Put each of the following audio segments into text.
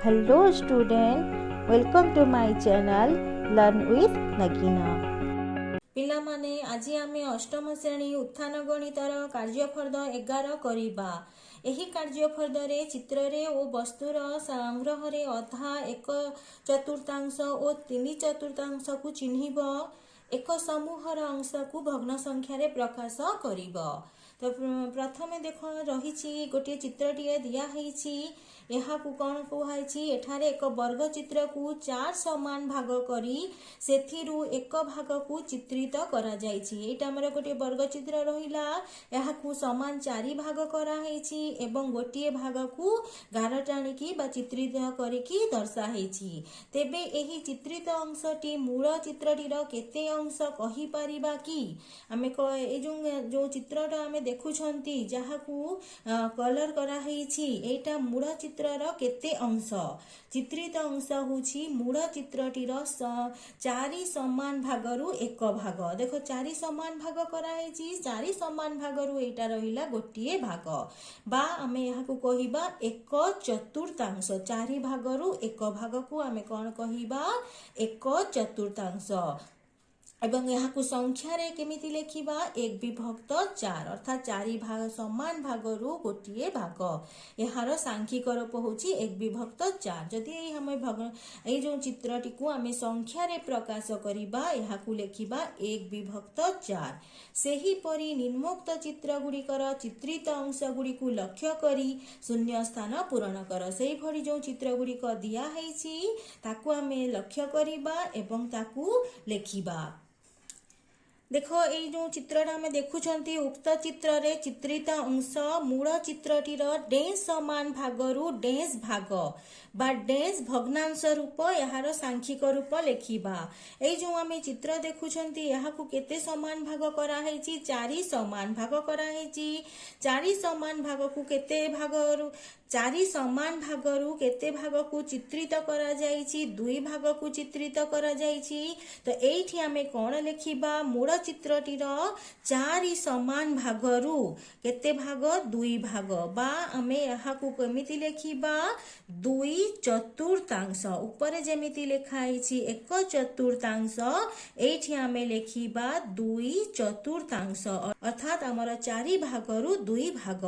Hello student, welcome to my channel Learn with Nagina. ପିଲାମାନେ ଆଜି ଆମେ ଅଷ୍ଟମ ଶ୍ରେଣୀ ଉତ୍ଥାନ ଗଣିତର କାର୍ଯ୍ୟଫର୍ଦ୍ଦ 11 କରିବା। ଏହି କାର୍ଯ୍ୟଫର୍ଦ୍ଦରେ ଚିତ୍ରରେ ଓ ବସ୍ତୁର ସଂଗ୍ରହରେ ଅଧା, 1/4 ଓ 3/4କୁ ଚିହ୍ନିବ। ଏକ ସମୂହର ଅଂଶକୁ ଭଗ୍ନ ସଂଖ୍ୟାରେ ପ୍ରକାଶ କରିବ। ତ ପ୍ରଥମେ ଦେଖ ରହିଛି ଗୋଟିଏ ଚିତ୍ରଟିଏ ଦିଆହେଇଛି। ଏହାକୁ କ'ଣ କୁହାଯାଇଛି? ଏଠାରେ ଏକ ବର୍ଗ ଚିତ୍ରକୁ 4 ସମାନ ଭାଗ କରି ସେଥିରୁ ଏକ ଭାଗକୁ ଚିତ୍ରିତ କରାଯାଇଛି। ଏଇଟା ଆମର ଗୋଟିଏ ବର୍ଗ ଚିତ୍ର ରହିଲା। ଏହାକୁ ସମାନ 4 ଭାଗ କରାହେଇଛି ଏବଂ ଗୋଟିଏ ଭାଗକୁ ଗାର ଟାଣିକି ବା ଚିତ୍ରିତ କରିକି ଦର୍ଶାହେଇଛି। ତେବେ ଏହି ଚିତ୍ରିତ ଅଂଶଟି ମୂଳ ଚିତ୍ରଟିର କେତେ ଅଂଶ କହିପାରିବା କି? ଆମେ ଏଇ ଯେଉଁ ଚିତ୍ରଟା ଆମେ ଦେଖୁଛନ୍ତି ଯାହାକୁ କଲର କରାହେଇଛି, ଏଇଟା ମୂଳ ଚିତ୍ରର କେତେ ଅଂଶ? ଚିତ୍ରିତ ଅଂଶ ହେଉଛି ମୂଳ ଚିତ୍ରଟିର 4 ସମାନ ଭାଗରୁ ଏକ ଭାଗ। ଦେଖ 4 ସମାନ ଭାଗ କରାହେଇଛି, 4 ସମାନ ଭାଗରୁ ଏଇଟା ରହିଲା ଗୋଟିଏ ଭାଗ, ବା ଆମେ ଏହାକୁ କହିବା 1/4। 4 ଭାଗରୁ ଏକ ଭାଗକୁ ଆମେ କ'ଣ କହିବା? 1/4। ଏବଂ ଏହାକୁ ସଂଖ୍ୟାରେ କେମିତି ଲେଖିବା? 1/4 ଅର୍ଥାତ୍ 4 ସମାନ ଭାଗରୁ ଗୋଟିଏ ଭାଗ। ଏହାର ସାଂଖ୍ୟିକ ରୂପ ହେଉଛି 1/4। ଯଦି ଆମେ ଏଇ ଯେଉଁ ଚିତ୍ରଟିକୁ ଆମେ ସଂଖ୍ୟାରେ ପ୍ରକାଶ କରିବା, ଏହାକୁ ଲେଖିବା 1/4। ସେହିପରି ନିମ୍ନୋକ୍ତ ଚିତ୍ର ଗୁଡ଼ିକର ଚିତ୍ରିତ ଅଂଶ ଗୁଡ଼ିକୁ ଲକ୍ଷ୍ୟ କରି ଶୂନ୍ୟ ସ୍ଥାନ ପୂରଣ କର। ସେହିଭଳି ଯେଉଁ ଚିତ୍ର ଗୁଡ଼ିକ ଦିଆହେଇଛି ତାକୁ ଆମେ ଲକ୍ଷ୍ୟ କରିବା ଏବଂ ତାକୁ ଲେଖିବା। ଦେଖ ଏଇ ଯେଉଁ ଚିତ୍ରଟା ଆମେ ଦେଖୁଛନ୍ତି, ଉକ୍ତ ଚିତ୍ରରେ ଚିତ୍ରିତ ଅଂଶ ମୂଳ ଚିତ୍ରଟିର ଡେସ୍ ସମାନ ଭାଗରୁ ଡେସ୍ ଭାଗ ବା ଡେସ୍ ଭଗ୍ନାଂଶ ରୂପ ଏହାର ସାଂଖ୍ୟିକ ରୂପ ଲେଖିବା। ଏଇ ଯେଉଁ ଆମେ ଚିତ୍ର ଦେଖୁଛନ୍ତି ଏହାକୁ କେତେ ସମାନ ଭାଗ କରାହେଇଛି? 4 ସମାନ ଭାଗ କରାହେଇଛି। 4 ସମାନ ଭାଗକୁ କେତେ ଭାଗରୁ 4 ସମାନ ଭାଗରୁ କେତେ ଭାଗକୁ ଚିତ୍ରିତ କରାଯାଇଛି? 2 ଭାଗକୁ ଚିତ୍ରିତ କରାଯାଇଛି। ତ ଏଇଠି ଆମେ କ'ଣ ଲେଖିବା? ମୂଳ ଚିତ୍ରଟିର 4 ସମାନ ଭାଗରୁ କେତେ ଭାଗ? 2 ଭାଗ, ବା ଆମେ ଏହାକୁ କେମିତି ଲେଖିବା? 2/4। ଉପରେ ଯେମିତି ଲେଖା ହେଇଛି 1/4, ଏଇଠି ଆମେ ଲେଖିବା 2/4, ଅର୍ଥାତ୍ ଆମର 4 ଭାଗରୁ 2 ଭାଗ।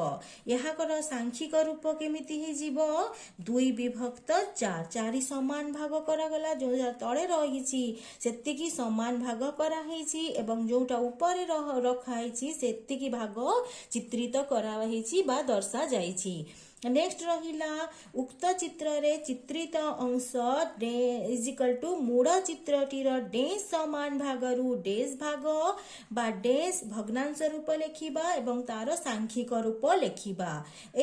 ଏହାର ସାଂଖ୍ୟିକ ରୂପ କେମିତି ହେଇଯିବ? 2/4। 4 ସମାନ ଭାଗ କରାଗଲା, ଯୋଉଟା ତଳେ ରହିଛି ସେତିକି ସମାନ ଭାଗ କରାହେଇଛି ଏବଂ ଯୋଉଟା ଉପରେ ରଖାହେଇଛି ସେତିକି ଭାଗ ଚିତ୍ରିତ କରାହେଇଛି ବା ଦର୍ଶା ଯାଇଛି। ନେକ୍ସଟ ରହିଲା ଉକ୍ତ ଚିତ୍ରରେ ଚିତ୍ରିତ ଅଂଶ = ମୂଳ ଚିତ୍ରଟିର ଡେସ୍ ସମାନ ଭାଗରୁ ଡେସ୍ ଭାଗ ବା ଡେସ୍ ଭଗ୍ନାଂଶ ରୂପ ଲେଖିବା ଏବଂ ତାର ସାଂଖ୍ୟିକ ରୂପ ଲେଖିବା।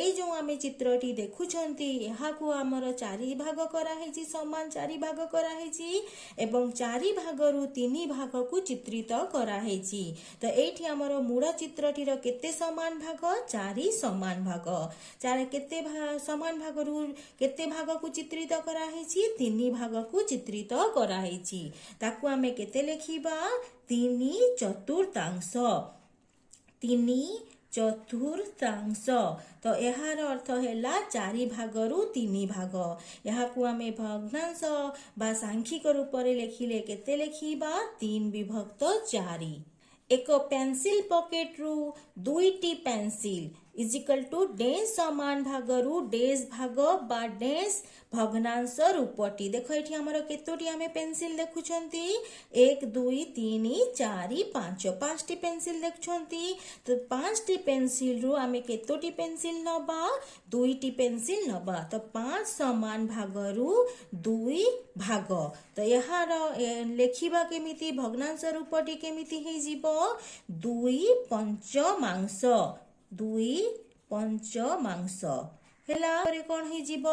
ଏଇ ଯେଉଁ ଆମେ ଚିତ୍ରଟି ଦେଖୁଛନ୍ତି ଏହାକୁ ଆମର 4 ଭାଗ କରାହେଇଛି, ସମାନ 4 ଭାଗ କରାହେଇଛି ଏବଂ 4 ଭାଗରୁ 3 ଭାଗକୁ ଚିତ୍ରିତ କରାହେଇଛି। ତ ଏଇଠି ଆମର ମୂଳ ଚିତ୍ରଟିର କେତେ ସମାନ ଭାଗ? 4 ସମାନ ଭାଗ। କେତେ ସମାନ ଭାଗରୁ କେତେ ଭାଗକୁ ଚିତ୍ରିତ କରାହେଇଛି? 3 ଭାଗକୁ ଚିତ୍ରିତ କରାହେଇଛି। ତାକୁ ଆମେ କେତେ ଲେଖିବା? 3/4। 3/4। ତ ଏହାର ଅର୍ଥ ହେଲା 4 ଭାଗରୁ 3 ଭାଗ। ଏହାକୁ ଆମେ ଭଗ୍ନାଂଶ ବା ସାଂଖ୍ୟିକ ରୂପରେ ଲେଖିଲେ କେତେ ଲେଖିବା? 3/4। ଏକ ପେନ୍ସିଲ ପକେଟରୁ 2ଟି ପେନ୍ସିଲ = ଡେସ୍ ସମାନ ଭାଗରୁ ଡେସ୍ ଭାଗ ବା ଡେସ୍ ଭଗ୍ନାଂଶ ରୂପଟି। ଦେଖ ଏଠି ଆମର କେତୋଟି ଆମେ ପେନ୍ସିଲ ଦେଖୁଛନ୍ତି? 1 2 3 4 5। 5ଟି ପେନ୍ସିଲ ଦେଖୁଛନ୍ତି। ତ 5ଟି ପେନ୍ସିଲରୁ ଆମେ କେତୋଟି ପେନ୍ସିଲ ନବା? 2ଟି ପେନ୍ସିଲ ନବା। ତ 5 ସମାନ ଭାଗରୁ 2 ଭାଗ। ତ ଏହାର ଲେଖିବା କେମିତି? ଭଗ୍ନାଂଶ ରୂପଟି କେମିତି ହେଇଯିବ? 2/5। 2/5 ହେଲା ପରେ କ'ଣ ହେଇଯିବ?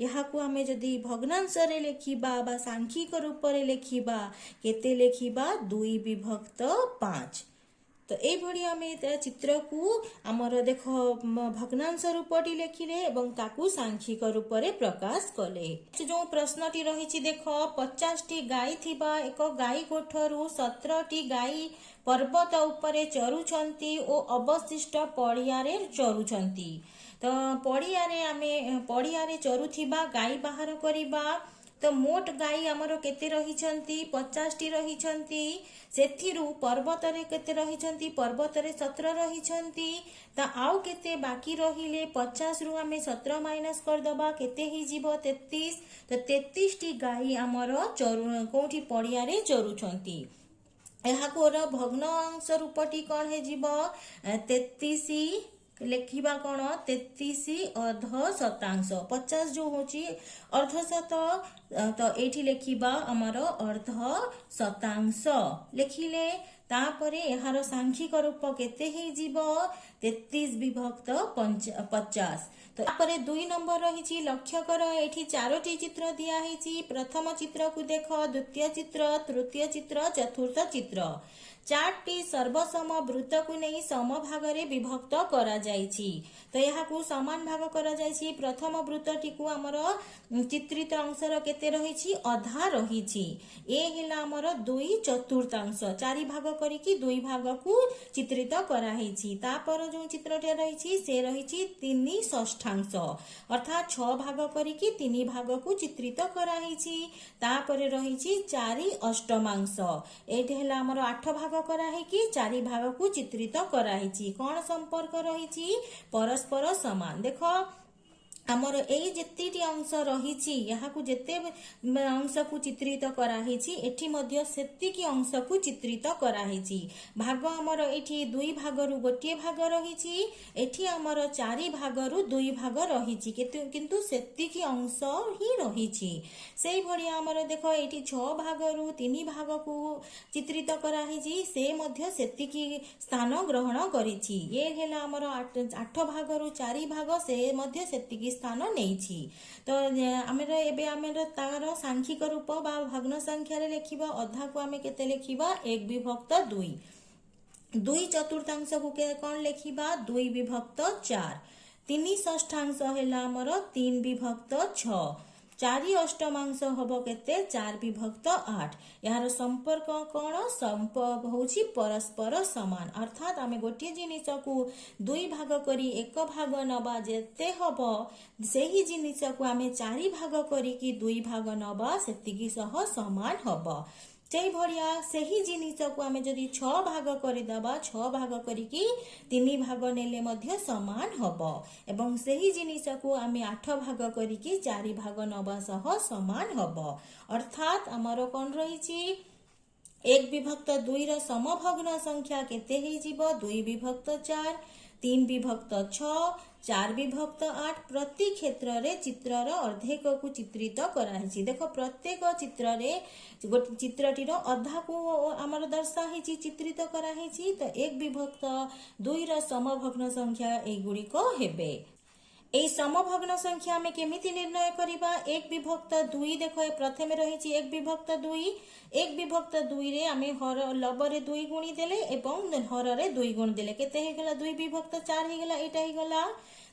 ଏହାକୁ ଆମେ ଯଦି ଭଗ୍ନାଂଶରେ ଲେଖିବା ବା ସାଂଖ୍ୟିକ ରୂପରେ ଲେଖିବା, କେତେ ଲେଖିବା? 2/5। ତ ଏଇଭଳି ଆମେ ଚିତ୍ରକୁ ଆମର ଦେଖ ଭଗ୍ନାଂଶ ରୂପଟି ଲେଖିଲେ ଏବଂ ତାକୁ ସାଂଖ୍ୟିକ ରୂପରେ ପ୍ରକାଶ କଲେ। ଯେଉଁ ପ୍ରଶ୍ନଟି ରହିଛି ଦେଖ, 50ଟି ଗାଈ ଥିବା ଏକ ଗାଈ ଗୋଠରୁ 17ଟି ଗାଈ ପର୍ବତ ଉପରେ ଚରୁଛନ୍ତି ଓ ଅବଶିଷ୍ଟ ପଡ଼ିଆରେ ଚରୁଛନ୍ତି। ତ ତ ପଡ଼ିଆରେ ଚରୁଥିବା ଗାଈ ବାହାର କରିବା। ତ ମୋଟ ଗାଈ ଆମର କେତେ ରହିଛନ୍ତି? 50ଟି ରହିଛନ୍ତି। ସେଥିରୁ ପର୍ବତରେ କେତେ ରହିଛନ୍ତି? ପର୍ବତରେ 17 ରହିଛନ୍ତି। ତ ଆଉ କେତେ ବାକି ରହିଲେ? 50ରୁ ଆମେ 17 ମାଇନସ୍ କରିଦେବା, କେତେ ହେଇଯିବ? 33। ତ 33ଟି ଗାଈ ଆମର କୋଉଠି ପଡ଼ିଆରେ ଚରୁଛନ୍ତି। ଏହାକୁର ଭଗ୍ନାଂଶ ରୂପଟି କ'ଣ ହେଇଯିବ? 33 ଲେଖିବା କ'ଣ? 33 ଅର୍ଦ୍ଧ ଶତାଂଶ। 50 ଯୋଉ ହଉଛି ଅର୍ଦ୍ଧଶତ, ତ ଏଇଠି ଲେଖିବା ଆମର ଅର୍ଦ୍ଧ ଶତାଂଶ ଲେଖିଲେ। ତାପରେ ଏହାର ସାଂଖ୍ୟିକ ରୂପ କେତେ ହେଇଯିବ? 33 ବିଭକ୍ତ 50। ତାପରେ 2 ନମ୍ବର ରହିଛି। ଲକ୍ଷ୍ୟ କର, ଏଠି 4ଟି ଚିତ୍ର ଦିଆହେଇଛି। ପ୍ରଥମ ଚିତ୍ରକୁ ଦେଖ, ଦ୍ୱିତୀୟ ଚିତ୍ର, ତୃତୀୟ ଚିତ୍ର, ଚତୁର୍ଥ ଚିତ୍ର। 4ଟି ସର୍ବସମ ବୃତ୍ତକୁ ନେଇ ସମଭାଗରେ ବିଭକ୍ତ କରାଯାଇଛି। ତ ଏହାକୁ ସମାନ ଭାଗ କରାଯାଇଛି। ପ୍ରଥମ ବୃତ୍ତଟିକୁ ଆମର ଚିତ୍ରିତ ଅଂଶର କେତେ ରହିଛି? ଅଧା ରହିଛି। ଏ ହେଲା ଆମର 2 ଚତୁର୍ଥାଂଶ। 4 ଭାଗ କରିକି 2 ଭାଗକୁ ଚିତ୍ରିତ କରାହେଇଛି। ତାପରେ ଯୋଉ ଚିତ୍ରଟି ରହିଛି ସେ ରହିଛି 3 ଷଷ୍ଠାଂଶ, ଅର୍ଥାତ୍ 6 ଭାଗ କରିକି 3 ଭାଗକୁ ଚିତ୍ରିତ କରାହେଇଛି। ତାପରେ ରହିଛି 4 ଅଷ୍ଟମାଂଶ। ଏଇଠି ହେଲା ଆମର 8 ଭାଗ କରାହେଇକି 4 ଭାଗକୁ ଚିତ୍ରିତ କରାହେଇଛି। କ'ଣ ସମ୍ପର୍କ ରହିଛି? ପରସ୍ପର ସମାନ। ଦେଖ, ଆମର ଏଇ ଯେତିକି ଅଂଶ ରହିଛି, ଏହାକୁ ଯେତେ ଅଂଶକୁ ଚିତ୍ରିତ କରାହେଇଛି, ଏଠି ମଧ୍ୟ ସେତିକି ଅଂଶକୁ ଚିତ୍ରିତ କରାହେଇଛି। ଭାଗ ଆମର ଏଠି 2 ଭାଗରୁ ଗୋଟିଏ ଭାଗ ରହିଛି। ଏଠି ଆମର 4 ଭାଗରୁ 2 ଭାଗ ରହିଛି, କିନ୍ତୁ ସେତିକି ଅଂଶ ହିଁ ରହିଛି। ସେଇଭଳିଆ ଆମର ଦେଖ, ଏଠି 6 ଭାଗରୁ 3 ଭାଗକୁ ଚିତ୍ରିତ କରାହେଇଛି, ସେ ମଧ୍ୟ ସେତିକି ସ୍ଥାନ ଗ୍ରହଣ କରିଛି। ଏ ହେଲା ଆମର 8 ଭାଗରୁ 4 ଭାଗ, ସେ ମଧ୍ୟ ସେତିକି ସ୍ଥାନ ନେଇଛି। ତ ଆମର ତାର ସାଂଖ୍ୟିକ ରୂପ ବା ଭଗ୍ନ ସଂଖ୍ୟାରେ ଲେଖିବା। ଅଧାକୁ ଆମେ କେତେ ଲେଖିବା? 1 ବିଭକ୍ତ 2। 2 ଚତୁର୍ଥାଂଶକୁ କ'ଣ ଲେଖିବା? 2 ବିଭକ୍ତ 4। 3 ଷଷ୍ଠାଂଶ ହେଲା ଆମର 3 ବିଭକ୍ତ 6। 4 ଅଷ୍ଟମାଂଶ ହବ କେତେ? 4 ବିଭକ୍ତ 8। ଏହାର ସମ୍ପର୍କ କ'ଣ? ସମ୍ପର୍କ ହଉଛି ପରସ୍ପର ସମାନ। ଅର୍ଥାତ୍ ଆମେ ଗୋଟିଏ ଜିନିଷକୁ 2 ଭାଗ କରି 1 ଭାଗ ନବା, ଯେତେ ହବ ସେହି ଜିନିଷକୁ ଆମେ 4 ଭାଗ କରିକି 2 ଭାଗ ନବା, ସେତିକି ସହ ସମାନ ହବ। ସେଇଭଳିଆ ସେହି ଜିନିଷକୁ ଆମେ ଯଦି 6 ଭାଗ କରିଦେବା, 6 ଭାଗ କରିକି 3 ଭାଗ ନେଲେ ମଧ୍ୟ ସମାନ ହବ। ଏବଂ ସେହି ଜିନିଷକୁ ଆମେ 8 ଭାଗ କରିକି 4 ଭାଗ ନବା ସହ ସମାନ ହବ। ଅର୍ଥାତ୍ ଆମର କ'ଣ ରହିଛି? 1 ବିଭକ୍ତ 2ର ସମଭଗ୍ନ ସଂଖ୍ୟା କେତେ ହେଇଯିବ? 2 ବିଭକ୍ତ 4, 3 ବିଭକ୍ତ 6, 4 ବିଭକ୍ତ 8। ପ୍ରତି କ୍ଷେତ୍ରରେ ଚିତ୍ରର ଅର୍ଦ୍ଧେକକୁ ଚିତ୍ରିତ କରାହେଇଛି। ଦେଖ, ପ୍ରତ୍ୟେକ ଚିତ୍ରରେ ଗୋଟେ ଚିତ୍ରଟିର ଅଧାକୁ ଆମର ଦର୍ଶା ହେଇଛି, ଚିତ୍ରିତ କରାହେଇଛି। ତ 1 ବିଭକ୍ତ 2ର ସମଭଗ୍ନ ସଂଖ୍ୟା ଏଇଗୁଡ଼ିକ ହେବେ। এই সমভগ্ন সংখ্যা আমি কেমিতি নির্ণয় করিবা? 1 বিভক্ত 2 দেখো, প্রথমে রয়েছে 1 বিভক্ত 2। 1 বিভক্ত 2 রে আমি লবরে 2 গুণি দেলে এবং হররে 2 গুণ দেলে কেতে হয়ে গেল? 2 বিভক্ত 4 হয়ে গেল। এটা হয়ে গেল।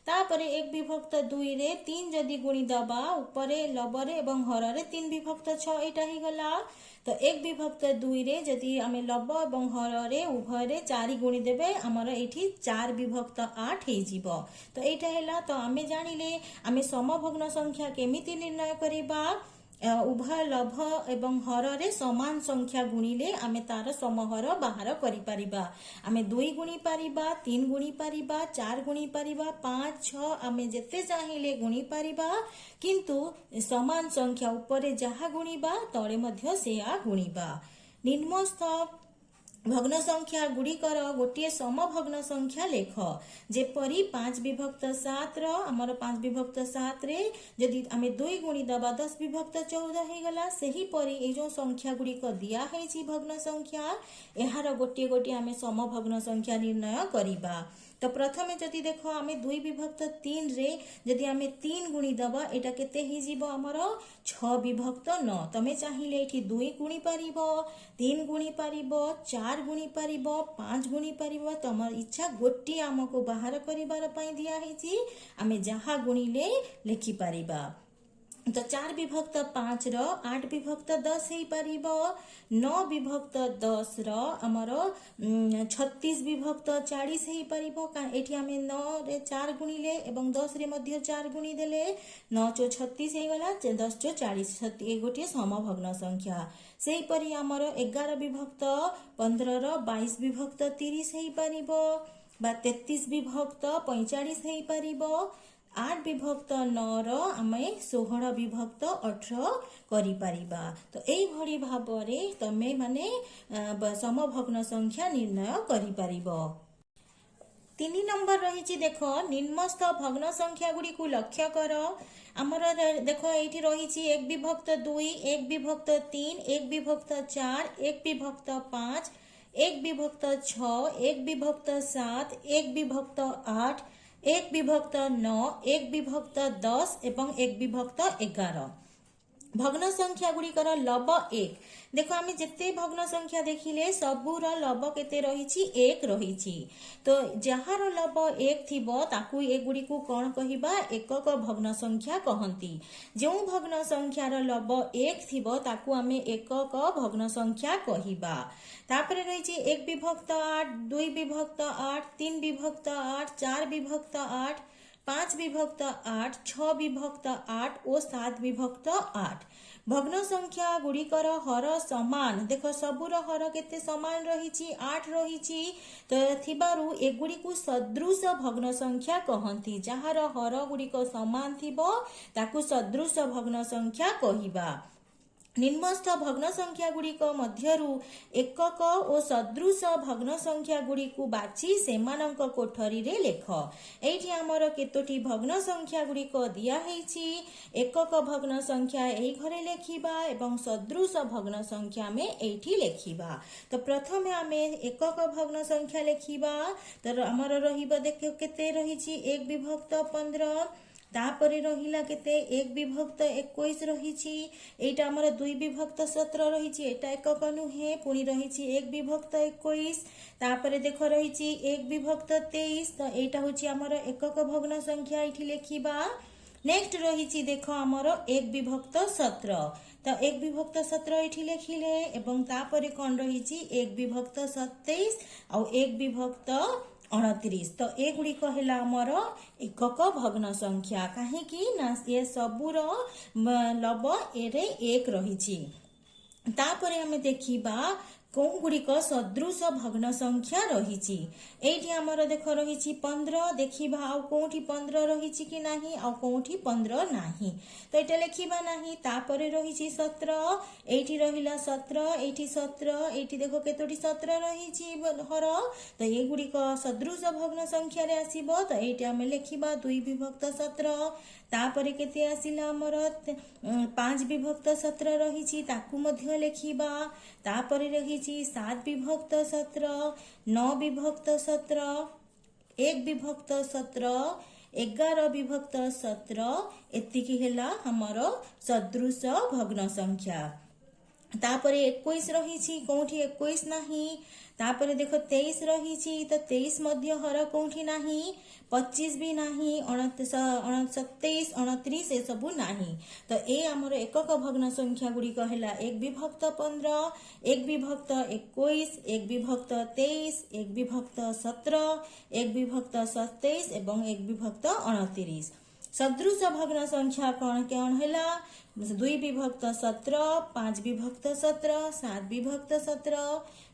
তারপরে 1 বিভক্ত 2 রে 3 যদি গুণি দেবা, উপরে লবরে এবং হররে 3 বিভক্ত 6, এটা হয়ে গেল। তো 1 বিভক্ত 2 রে যদি আমি লব এবং হররে উভয়রে 4 গুণি দেবে, আমার এটি 4 বিভক্ত 8 হয়ে যাব। তো এইটা হেলা। তো আমি জানিলে আমি সমভগ্ন সংখ্যা কেমিতি নির্ণয় করিবা? উভয় লভ এবং হররে সমান সংখ্যা গুণিলে আমি তার সমহর বাহার করিপারিবা। আমি 2 গুণি পারিবা, 3 গুণি পারিবা, 4 গুণি পারিবা, 5, 6 আমি যেতে চাহিলে গুণি পারিবা। কিন্তু সমান সংখ্যা উপরে যাহা গুণিবা, তଳେ ମଧ୍ୟ ସେୟା ଗୁଣିବା। ନିମ୍ନସ୍ଥ ଭଗ୍ନ ସଂଖ୍ୟା ଗୁଡ଼ିକର ଗୋଟିଏ ସମଭଗ୍ନ ସଂଖ୍ୟା ଲେଖ। ଯେପରି 5 ବିଭକ୍ତ 7ର ଆମର 5 ବିଭକ୍ତ 7ରେ ଯଦି ଆମେ 2 ଗୁଣି ଦେବା, 10 ବିଭକ୍ତ 14 ହେଇଗଲା। ସେହିପରି ଏଇ ଯେଉଁ ସଂଖ୍ୟା ଗୁଡ଼ିକ ଦିଆହେଇଛି ଭଗ୍ନ ସଂଖ୍ୟା, ଏହାର ଗୋଟିଏ ଗୋଟିଏ ଆମେ ସମଭଗ୍ନ ସଂଖ୍ୟା ନିର୍ଣ୍ଣୟ କରିବା। ତ ପ୍ରଥମେ ଯଦି ଦେଖ, ଆମେ 2 ବିଭକ୍ତ 3ରେ ଯଦି ଆମେ 3 ଗୁଣି ଦେବା, ଏଇଟା କେତେ ହେଇଯିବ? ଆମର 6 ବିଭକ୍ତ 9। ତମେ ଚାହିଁଲେ ଏଠି 2 ଗୁଣି ପାରିବ, 3 ଗୁଣି ପାରିବ, 4 ଗୁଣି ପାରିବ, 5 ଗୁଣି ପାରିବ। ତମର ଇଚ୍ଛା, ଗୋଟିଏ ଆମକୁ ବାହାର କରିବାର ପାଇଁ ଦିଆହେଇଛି, ଆମେ ଯାହା ଗୁଣିଲେ ଲେଖିପାରିବା। तो 4 विभक्त 5 रो 8 विभक्त 10 हो पारिबो 9 विभक्त 10 रो हमर 36 विभक्त 40 हो पारिबो एठी हमें 9 रे 4 गुणिले एवं 10 रे मध्य 4 गुणी देले 9 चो 36 हो गला 10 चो 40 ए गोटे समभग्न संख्या सेही परि हमर 11 विभक्त 15 रो 22 विभक्त 30 हो पारिबो बा 33 विभक्त 45 हो पारिबो 8 विभक्त 9 रो आमे 16 विभक्त 18 करि परिबा तो एई भଳି भाबरे तमे माने समभग्न संख्या निर्णय करि परिबो। 3 नंबर रही देख निम्नस्थ भग्न संख्या गुड़ी को लक्ष्य कर आमर देख ये रही 1 विभक्त 2 1 विभक्त 3 1 विभक्त 4 1 विभक्त 5 1 विभक्त 6 1 विभक्त 7 1 विभक्त 8 1 विभक्त 9 1 विभक्त 10 एवं 1 विभक्त 11 भग्न संख्या गुड़िकर लब 1 देखो आम जिते भग्न संख्या देखिले सबूर लब केते रही 1 रही तो जार लब 1 थिबो ताकू एगुड़ी को कौन कहिबा एकक भग्न संख्या कहंती जो भग्न संख्यार लब 1 थिबो ताकू आमे एकक भग्न संख्या कहिबा तापरे रही 1 विभक्त 8 2 विभक्त 8 3 विभक्त 8 4 विभक्त 8 5 विभक्त 8 6 विभक्त 8 और 7 विभक्त 8 भग्न संख्या गुड़िकर हर समान देख सबूर हर केते समान रही 8 रही तो थिबारु एगुड़ी को सदृश भग्न संख्या कहंती जहार हर गुड़िक समान थिबो ताकू सदृश भग्न संख्या कहिबा निम्नस्थ भग्न संख्या गुड़िक मध्यरु एकक और सदृश भग्न संख्या गुड़ी को बाची सेमानंक कोठरी रे लेख एठी हमर केतोटी भग्न संख्या गुड़िक दिया हेछि एकक भग्न संख्या एही घरे लेखिबा एवं सदृश भग्न संख्या में एठी लेखिबा तो प्रथमे आमे एकक भग्न संख्या लेखिबा तो हमर रहिबा देखियो केते रहिछि 1 विभक्त 15 तापरे रहिला केते 1 विभक्त 21 रहिछि एटा हमर 2 विभक्त 17 रहिछि एटा एकक नुहे पुनी रहिछि 1 विभक्त 21 तापरे देखो रहिछि 1 विभक्त 23 तो एटा होछि हमर एकक भग्न संख्या एठी लेखिबा नेक्स्ट रहिछि देखो हमर 1 विभक्त 17 तो 1 विभक्त 17 एठी लेखिले एवं तापरे कोन रहिछि 1 विभक्त 27 और 1 विभक्त 29 तो एगुड़िक है आमर एकक भग्न संख्या कहीं ना ये सबूर लब एरे 1 रही तापरे हमें देखिबा कौन गुड़िक सदृश भग्न संख्या रही एठी आमर देख रही 15 देखिबा आउ कोठी 15 रही कि नाही आउ कोठी 15 नाही तो एटा लेखिबा नाही तापरे रही 17 एठी रहिला 17 एठी 17 एठी देखो केतोटी 17 रही हर तो ये गुड़िक सदृश भग्न संख्या रे आसीबो तो एठी आमे लेखिबा 2 विभक्त 17 तापरे केते आसिला हमर 5 विभक्त 17 रही ताकू मध्य लेखिबा तापरे रही 7 विभक्त 17 9 विभक्त 17 1 विभक्त 17 11 विभक्त 17 एतिकी हेला हमर सदृश भग्न संख्या तापरे 21 रही कोठी 21 नाही तापरे देखो 23 रही तो 23 मध्य हर कोठी नाही 25 भी नाही 27 29 ए सबु नाही तो ए हमर एकक भग्न संख्या गुड़िक है 1 विभक्त 15 1 विभक्त 21 1 विभक्त 23 1 विभक्त 17 1 विभक्त 27 एवं 1 विभक्त 29 सदृश भग्न संख्या कौन कौन है 2 विभक्त 17 5 विभक्त 17 7 विभक्त 17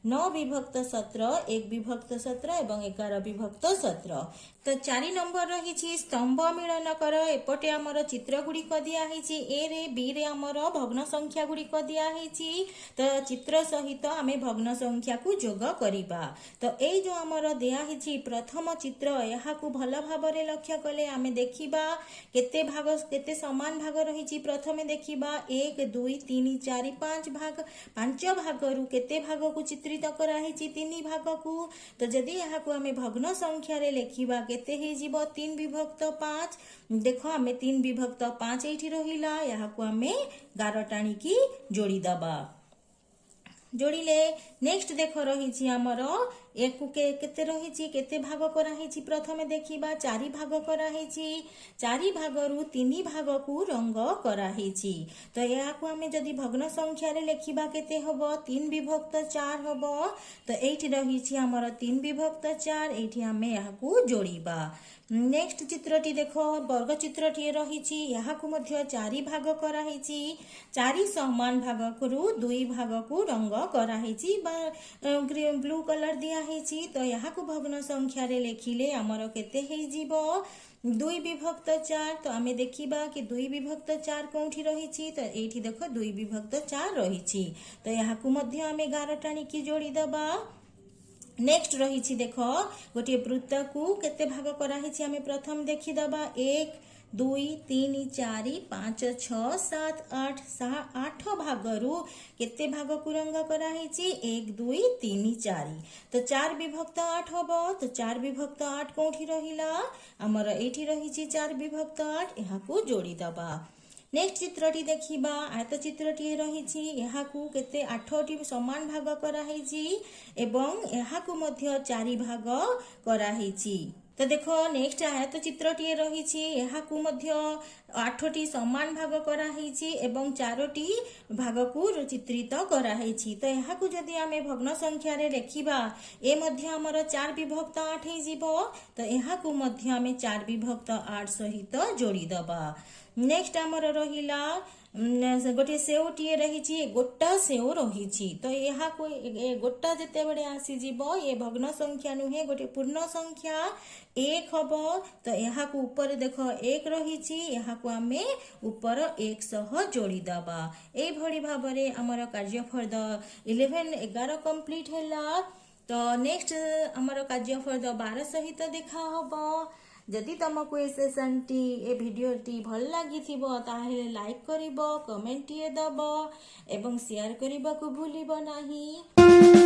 9 विभक्त 17 1 विभक्त 17 एवं 11 विभक्त 17 तो 4 नंबर रही स्तंभ मिलन कर एपटे आमर चित्र गुड़िक दिखाई ए रे बी रे आमर भग्न संख्या गुड़िक दिखाई तो चित्र सहित आमे भग्न संख्या को जोग करिबा तो ए जो आमर दिखाई प्रथम चित्र यहाँ को भल भाव लक्ष्य कले आमे देखिबा केते भाग केते समान भाग रही प्रथमे देखिबा 1 2 3 4 5 भाग 5 भागरु केते भाग को चित्रित कराही 3 भाग को तो जदि यहाँ को आमे भग्न संख्या रे लेखिबा केते हे जीवो 3 विभक्त 5 देखो आमे 3 विभक्त 5 एठी रहिला यहाँ को आमे गार टाणी की जोड़ी दबा जोड़िले नेक्स्ट देख रही आमर एक केते रही केते भाग कराही प्रथमे देखिबा 4 भाग कराही 4 भागरू 3 भाग को रंग कराही तो या को हमें जदि भग्न संख्या रे लेखिबा केते हबो 3 विभक्त 4 हबो तो एठी रही हमर 3 विभक्त 4 एठी हमें या को जोड़ीबा नेक्स्ट चित्रटी देखो वर्ग चित्रटी रही यहाँ को मध्य 4 भाग कराही 4 समान भाग करू 2 भाग को रंग कराही ब्लू कलर दिया है तो यहाँ को भग्न संख्या रे लेखिले आमर केते हे जीवो 2 विभक्त 4 तो आमे देखिबा कि 2 विभक्त 4 कोठी रही तो एठी देखो 2 विभक्त 4 रही तो यहाँ को मध्य आमे 11 टाणी की जोड़ी दबा नेक्स्ट रही देखो गोटे वृत्त को केते भाग कराही आमे प्रथम देखिदबा 1 2 3 4 5 6 7 8 8 भागरू केते भाग को रंग कराही 1 2 3 4 तो 4 विभक्त 8 हबो तो 4 विभक्त 8 कोठी रहिला हमर एठी रही 4 विभक्त 8 यहाँ को जोड़ी दबा नेक्स्ट चित्रटी देखिबा आयत चित्रटी रही यहाँ को केते 8टी समान भाग कराही एवं यहाँ को मध्य 4 भाग कराही तो देखो नेक्स्ट आयत चित्रटी रही यहाँ को मध्य 8टी समान भाग कराही एवं 4टी भाग को चित्रित कराही तो यहाँ को जदि आमे भग्न संख्या रे लेखिबा ए मध्य हमर 4 विभक्त 8 हे जीवो तो यहाँ को मध्य आमे 4 विभक्त 8 सहित जोड़ी दबा नेक्स्ट आमर रहिला गोटे सेवटी रही गोटा सेव रही तो यहाँ को गोटा जिते बड़े आसी जीवो ये भग्न संख्या नुहे गोटे पूर्ण संख्या 1 हबो तो यहाँ को ऊपर देखो 1 रही यहाँ को आमे ऊपर 1 सह जोड़ी दबा ए भली भाबरे हमर कार्यफल 11 कंप्लीट हैला तो नेक्स्ट हमर कार्यफल 12 सहित देखा हबो जदि तुमको A session T A video T भल लगी थिबो ताहेले लाइक करिबो कमेंट टिए दबो एवं शेयर करिबा को भूलिबो नाही।